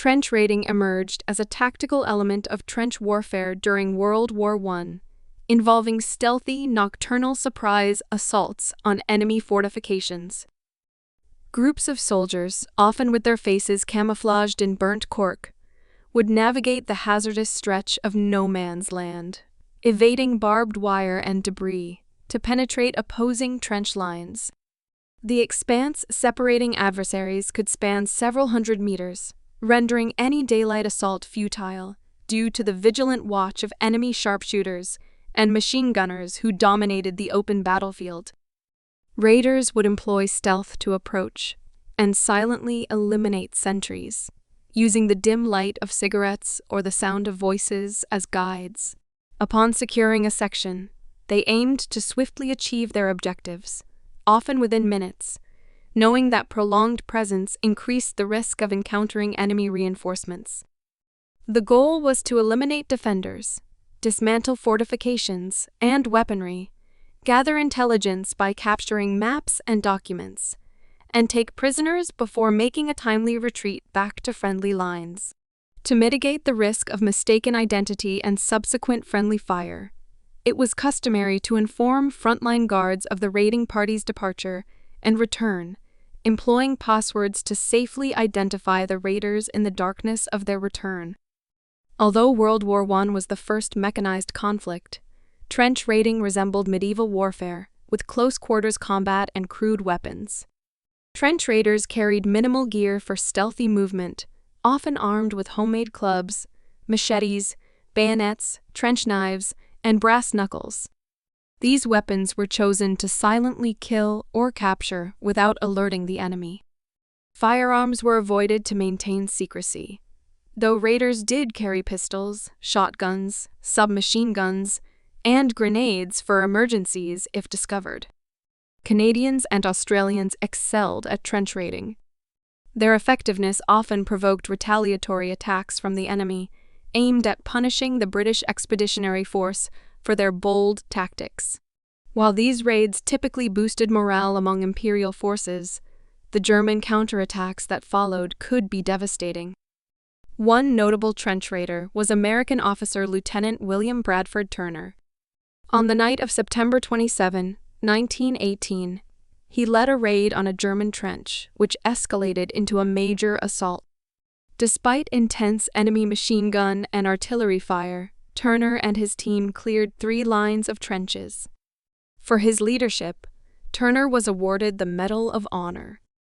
Trench raiding emerged as a tactical element of trench warfare during World War I, involving stealthy, nocturnal surprise assaults on enemy fortifications. Groups of soldiers, often with their faces camouflaged in burnt cork, would navigate the hazardous stretch of no man's land, evading barbed wire and debris to penetrate opposing trench lines. The expanse separating adversaries could span several hundred meters, rendering any daylight assault futile due to the vigilant watch of enemy sharpshooters and machine gunners who dominated the open battlefield. Raiders would employ stealth to approach and silently eliminate sentries, using the dim light of cigarettes or the sound of voices as guides. Upon securing a section, they aimed to swiftly achieve their objectives, often within minutes, knowing that prolonged presence increased the risk of encountering enemy reinforcements. The goal was to eliminate defenders, dismantle fortifications and weaponry, gather intelligence by capturing maps and documents, and take prisoners before making a timely retreat back to friendly lines. To mitigate the risk of mistaken identity and subsequent friendly fire, it was customary to inform frontline guards of the raiding party's departure and return, employing passwords to safely identify the raiders in the darkness of their return. Although World War I was the first mechanized conflict, trench raiding resembled medieval warfare, with close-quarters combat and crude weapons. Trench raiders carried minimal gear for stealthy movement, often armed with homemade clubs, machetes, bayonets, trench knives, and brass knuckles. These weapons were chosen to silently kill or capture without alerting the enemy. Firearms were avoided to maintain secrecy, though raiders did carry pistols, shotguns, submachine guns, and grenades for emergencies if discovered. Canadians and Australians excelled at trench raiding. Their effectiveness often provoked retaliatory attacks from the enemy, aimed at punishing the British Expeditionary Force for their bold tactics. While these raids typically boosted morale among Imperial forces, the German counterattacks that followed could be devastating. One notable trench raider was American officer Lieutenant William Bradford Turner. On the night of September 27, 1918, he led a raid on a German trench, which escalated into a major assault. Despite intense enemy machine gun and artillery fire, Turner and his team cleared 3 lines of trenches. For his leadership, Turner was awarded the Medal of Honor,